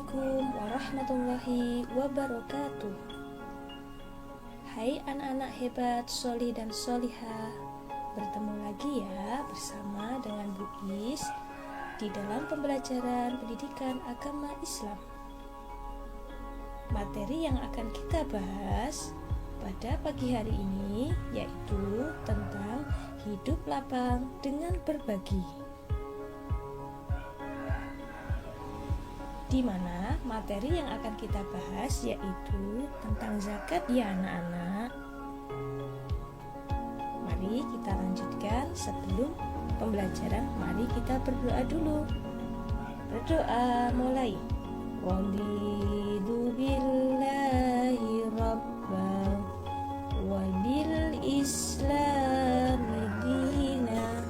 Assalamualaikum warahmatullahi wabarakatuh. Hai anak-anak hebat, solih dan solihah. Bertemu lagi ya bersama dengan Bu Is di dalam pembelajaran pendidikan agama Islam. Materi yang akan kita bahas pada pagi hari ini yaitu tentang hidup lapang dengan berbagi, di mana materi yang akan kita bahas yaitu tentang zakat ya anak-anak. Mari kita lanjutkan. Sebelum pembelajaran, mari kita berdoa dulu. Berdoa mulai. Raditu billahi rabban wa bil islami dina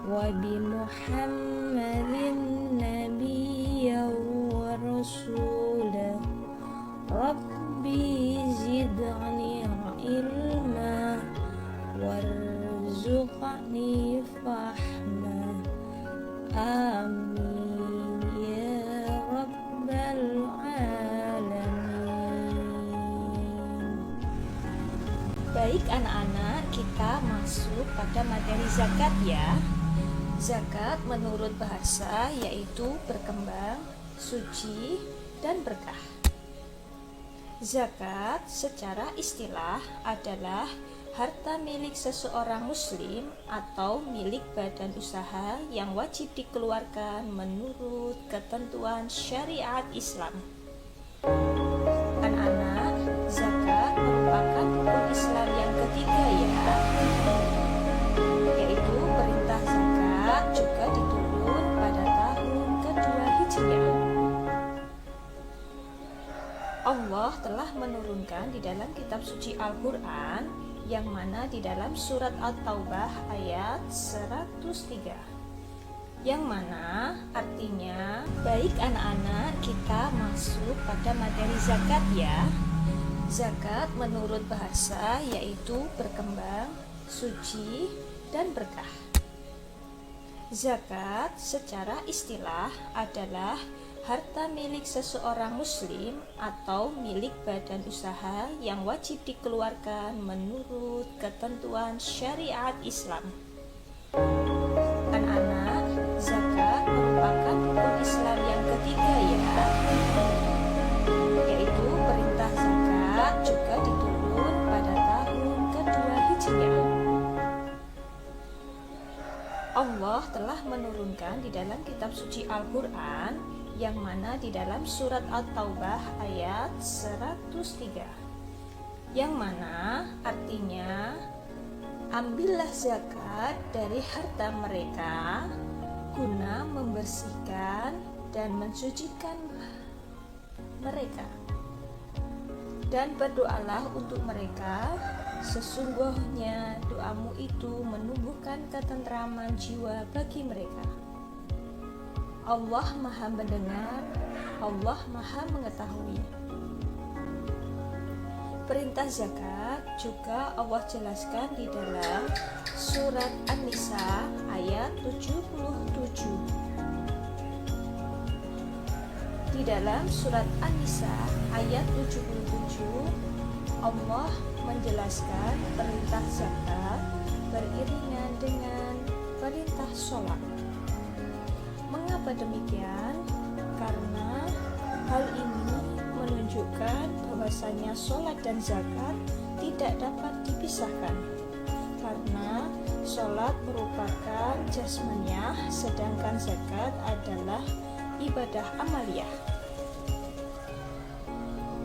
wa bi muhammadin nabiyya wa rasulah rabbi zidni ilma warzuqni fahma amin ya rabbal alamin. Baik anak-anak, kita masuk pada materi zakat ya. Zakat menurut bahasa yaitu berkembang, suci, dan berkah. Zakat secara istilah adalah harta milik seseorang muslim atau milik badan usaha yang wajib dikeluarkan menurut ketentuan syariat Islam. Anak-anak, zakat merupakan rukun Islam yang ketiga ya, yaitu perintah zakat juga diturun pada tahun kedua Hijriah. Allah telah menurunkan di dalam kitab suci Al-Quran, yang mana di dalam surat At-Taubah ayat 103, yang mana artinya, baik anak-anak, kita masuk pada materi zakat ya. Zakat menurut bahasa yaitu berkembang, suci, dan berkah. Zakat secara istilah adalah harta milik seseorang muslim atau milik badan usaha yang wajib dikeluarkan menurut ketentuan syariat Islam. Anak-anak, zakat merupakan rukun Islam yang ketiga ya, yaitu perintah zakat juga diturun pada tahun kedua Hijriah. Allah telah menurunkan di dalam kitab suci Al-Quran, yang mana di dalam surat At-Taubah ayat 103, yang mana artinya, ambillah zakat dari harta mereka guna membersihkan dan mensucikan mereka, dan berdoalah untuk mereka, sesungguhnya doamu itu menumbuhkan ketentraman jiwa bagi mereka. Allah Maha Mendengar, Allah Maha Mengetahui. Perintah zakat juga Allah jelaskan di dalam surat An-Nisa ayat 77. Di dalam surat An-Nisa ayat 77, Allah menjelaskan perintah zakat beriringan dengan perintah sholat. Mengapa demikian? Karena hal ini menunjukkan bahwasanya sholat dan zakat tidak dapat dipisahkan, karena sholat merupakan jasmaniah, sedangkan zakat adalah ibadah amaliyah.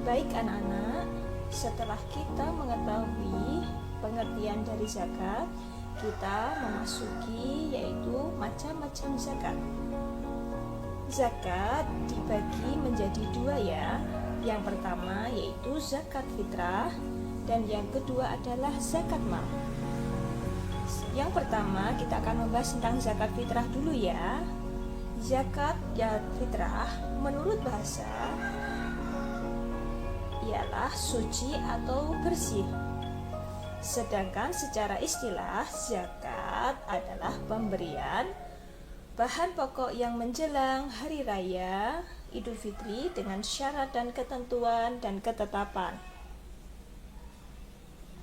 Baik anak-anak, setelah kita mengetahui pengertian dari zakat, kita memasuki yaitu macam-macam zakat. Zakat dibagi menjadi dua ya. Yang pertama yaitu zakat fitrah, dan yang kedua adalah zakat mal. Yang pertama kita akan membahas tentang zakat fitrah dulu ya. Zakat fitrah menurut bahasa ialah suci atau bersih. Sedangkan secara istilah zakat adalah pemberian bahan pokok yang menjelang hari raya Idul Fitri dengan syarat dan ketentuan dan ketetapan.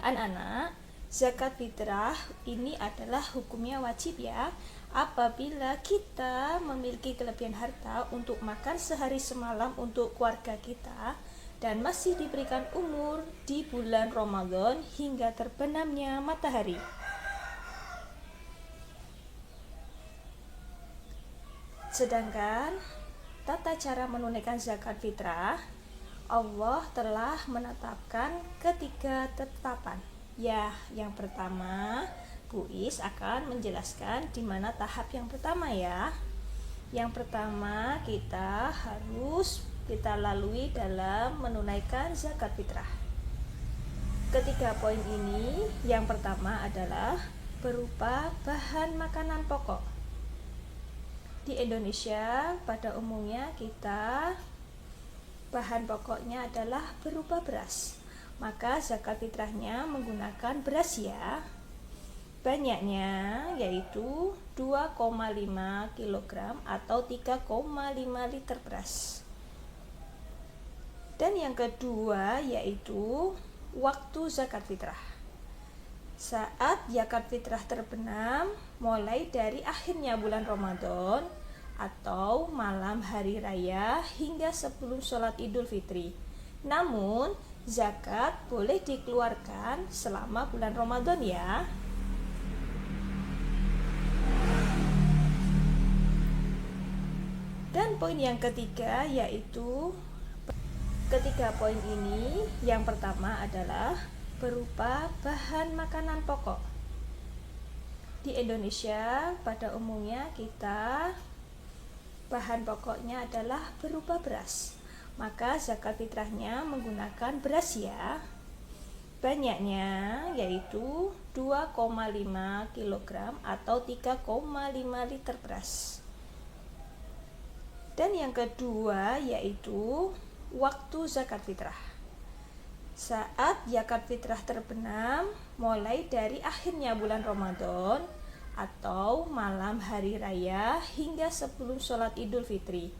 Anak-anak, zakat fitrah ini adalah hukumnya wajib ya. Apabila kita memiliki kelebihan harta untuk makan sehari semalam untuk keluarga kita dan masih diberikan umur di bulan Ramadan hingga terbenamnya matahari. Sedangkan tata cara menunaikan zakat fitrah, Allah telah menetapkan ketiga ketetapan. Ya, yang pertama, Bu Is akan menjelaskan di mana tahap yang pertama ya. Yang pertama kita lalui dalam menunaikan zakat fitrah. Ketiga poin ini, yang pertama adalah berupa bahan makanan pokok. Di Indonesia pada umumnya kita bahan pokoknya adalah berupa beras. Maka zakat fitrahnya menggunakan beras ya. Banyaknya yaitu 2,5 kg atau 3,5 liter beras. Dan yang kedua yaitu waktu zakat fitrah. Saat zakat fitrah terbenam mulai dari akhirnya bulan Ramadan atau malam hari raya hingga sebelum sholat Idul Fitri. Namun zakat boleh dikeluarkan selama bulan Ramadan ya. Dan poin yang ketiga yaitu ketiga poin ini, yang pertama adalah berupa bahan makanan pokok. Di Indonesia pada umumnya kita bahan pokoknya adalah berupa beras. Maka zakat fitrahnya menggunakan beras ya. Banyaknya yaitu 2,5 kg atau 3,5 liter beras. Dan yang kedua yaitu waktu zakat fitrah. Saat zakat fitrah terbenam mulai dari akhirnya bulan Ramadan atau malam hari raya hingga sebelum sholat Idul Fitri.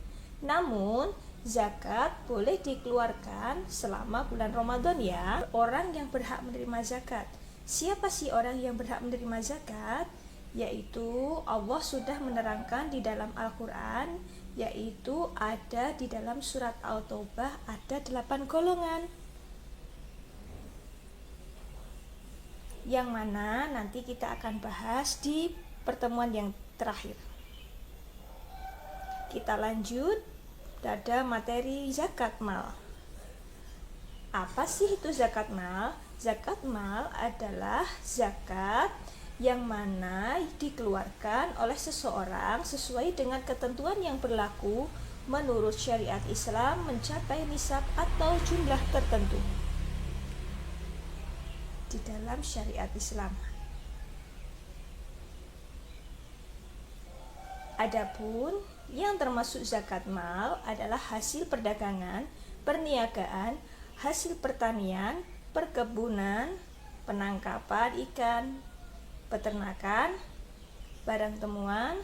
Namun zakat boleh dikeluarkan selama bulan Ramadan ya. Orang yang berhak menerima zakat. Siapa sih orang yang berhak menerima zakat? Yaitu Allah sudah menerangkan di dalam Al-Quran, yaitu ada di dalam surat At-Taubah ada 8 golongan. Yang mana nanti kita akan bahas di pertemuan yang terakhir. Kita lanjut pada materi zakat mal. Apa sih itu zakat mal? Zakat mal adalah zakat yang mana dikeluarkan oleh seseorang sesuai dengan ketentuan yang berlaku menurut syariat Islam mencapai nisab atau jumlah tertentu di dalam syariat Islam. Adapun yang termasuk zakat mal adalah hasil perdagangan, perniagaan, hasil pertanian, perkebunan, penangkapan ikan, peternakan, barang temuan,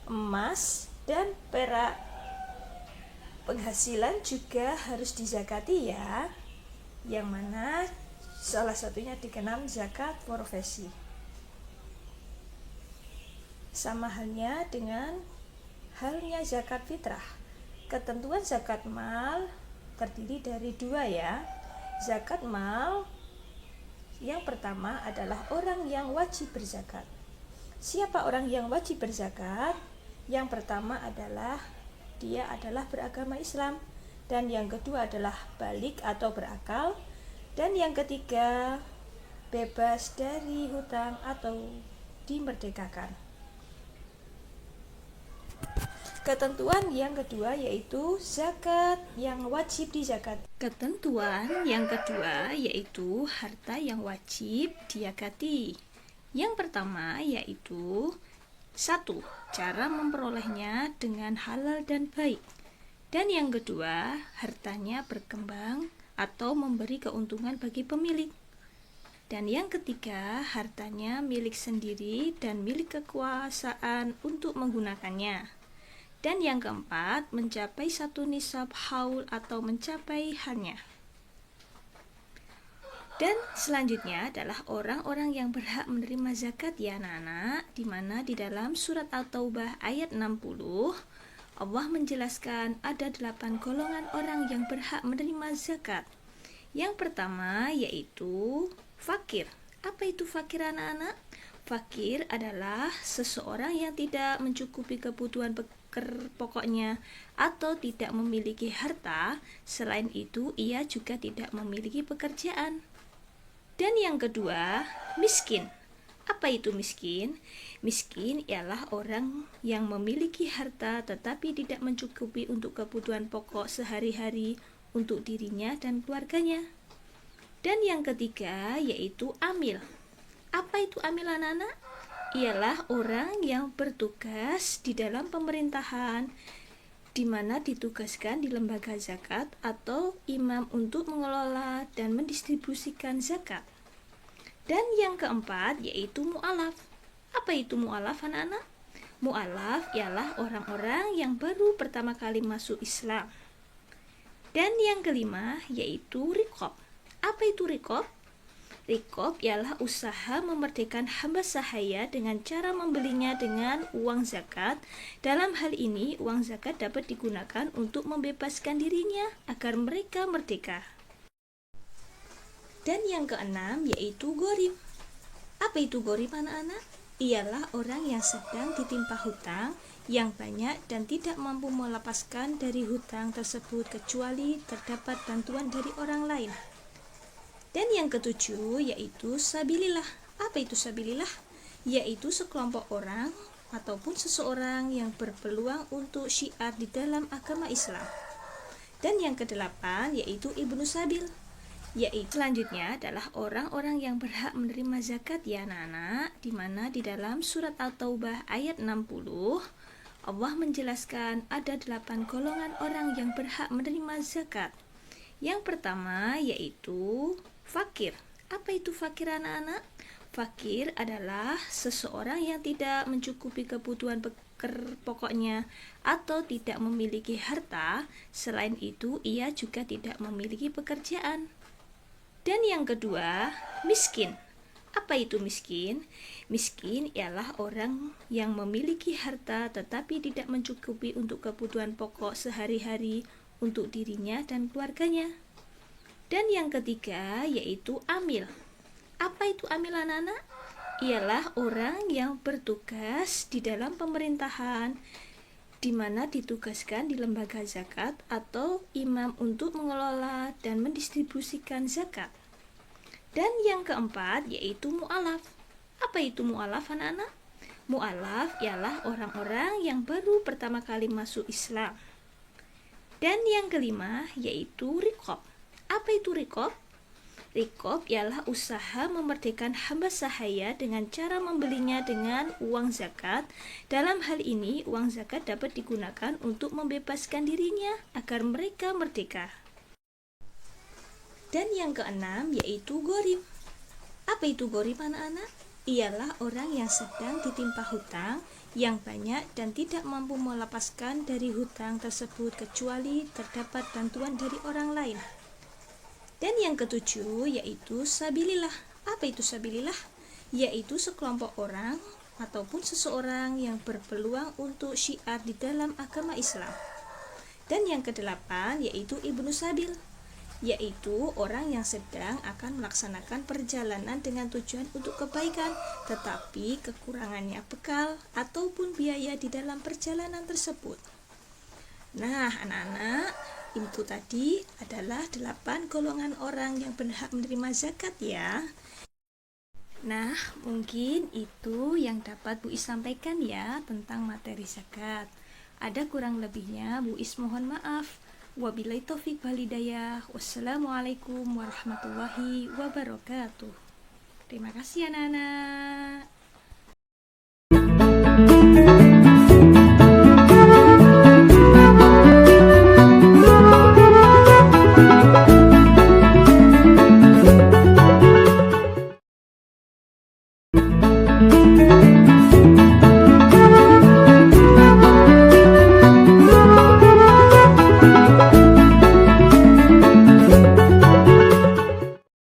emas, dan perak. Penghasilan juga harus dizakati ya, yang mana salah satunya dikenal zakat profesi. Sama halnya dengan halnya zakat fitrah. Ketentuan zakat mal terdiri dari 2 ya. Zakat mal yang pertama adalah orang yang wajib berzakat. Siapa orang yang wajib berzakat? Yang pertama adalah dia adalah beragama Islam, dan yang kedua adalah balik atau berakal, dan yang ketiga bebas dari hutang atau dimerdekakan. Ketentuan yang kedua yaitu zakat yang wajib dizakat. Ketentuan yang kedua yaitu harta yang wajib dizakati. Yang pertama yaitu 1. Cara memperolehnya dengan halal dan baik. Dan yang kedua, hartanya berkembang atau memberi keuntungan bagi pemilik. Dan yang ketiga, hartanya milik sendiri dan milik kekuasaan untuk menggunakannya. Dan yang keempat, mencapai 1 nisab haul atau mencapai halnya. Dan selanjutnya adalah orang-orang yang berhak menerima zakat ya anak-anak, di mana di dalam surat At-Taubah ayat 60 Allah menjelaskan ada 8 golongan orang yang berhak menerima zakat. Yang pertama yaitu fakir. Apa itu fakir anak-anak? Fakir adalah seseorang yang tidak mencukupi kebutuhan pokoknya atau tidak memiliki harta. Selain itu, ia juga tidak memiliki pekerjaan. Dan yang kedua, miskin. Apa itu miskin? Miskin ialah orang yang memiliki harta tetapi tidak mencukupi untuk kebutuhan pokok sehari-hari untuk dirinya dan keluarganya. Dan yang ketiga yaitu amil. Apa itu amil anak-anak? Ialah orang yang bertugas di dalam pemerintahan, di mana ditugaskan di lembaga zakat atau imam untuk mengelola dan mendistribusikan zakat. Dan yang keempat yaitu mu'alaf. Apa itu mu'alaf anak-anak? Mu'alaf ialah orang-orang yang baru pertama kali masuk Islam. Dan yang kelima yaitu riqab. Apa itu riqab? Riqab ialah usaha memerdekakan hamba sahaya dengan cara membelinya dengan uang zakat. Dalam hal ini, uang zakat dapat digunakan untuk membebaskan dirinya agar mereka merdeka. Dan yang keenam yaitu gharib. Apa itu gharib anak-anak? Ialah orang yang sedang ditimpa hutang yang banyak dan tidak mampu melepaskan dari hutang tersebut kecuali terdapat bantuan dari orang lain. Dan yang ketujuh yaitu sabilillah. Apa itu sabilillah? Yaitu sekelompok orang ataupun seseorang yang berpeluang untuk syiar di dalam agama Islam. Dan yang kedelapan yaitu ibnu sabil. Yaitu selanjutnya adalah orang-orang yang berhak menerima zakat ya anak-anak, di mana di dalam surat At-Taubah ayat 60 Allah menjelaskan ada 8 golongan orang yang berhak menerima zakat. Yang pertama yaitu fakir. Apa itu fakir anak-anak? Fakir adalah seseorang yang tidak mencukupi kebutuhan pokoknya atau tidak memiliki harta. Selain itu, ia juga tidak memiliki pekerjaan. Dan yang kedua, miskin. Apa itu miskin? Miskin ialah orang yang memiliki harta tetapi tidak mencukupi untuk kebutuhan pokok sehari-hari untuk dirinya dan keluarganya. Dan yang ketiga yaitu amil. Apa itu amil anak-anak? Ialah orang yang bertugas di dalam pemerintahan, di mana ditugaskan di lembaga zakat atau imam untuk mengelola dan mendistribusikan zakat. Dan yang keempat yaitu mu'alaf. Apa itu mu'alaf anak-anak? Mu'alaf ialah orang-orang yang baru pertama kali masuk Islam. Dan yang kelima yaitu riqab. Apa itu riqab? Riqab ialah usaha memerdekakan hamba sahaya dengan cara membelinya dengan uang zakat. Dalam hal ini, uang zakat dapat digunakan untuk membebaskan dirinya agar mereka merdeka. Dan yang keenam yaitu gharib. Apa itu gharib anak-anak? Ialah orang yang sedang ditimpa hutang yang banyak dan tidak mampu melepaskan dari hutang tersebut kecuali terdapat bantuan dari orang lain. Dan yang ketujuh yaitu sabilillah. Apa itu sabilillah? Yaitu sekelompok orang ataupun seseorang yang berpeluang untuk syiar di dalam agama Islam. Dan yang kedelapan yaitu ibnu sabil, yaitu orang yang sedang akan melaksanakan perjalanan dengan tujuan untuk kebaikan tetapi kekurangannya bekal ataupun biaya di dalam perjalanan tersebut. Nah anak-anak, itu tadi adalah 8 golongan orang yang berhak menerima zakat ya. Nah, mungkin itu yang dapat Bu Is sampaikan ya tentang materi zakat. Ada kurang lebihnya Bu Is mohon maaf. Wabillahi taufik wal hidayah. Wassalamualaikum warahmatullahi wabarakatuh. Terima kasih anak-anak.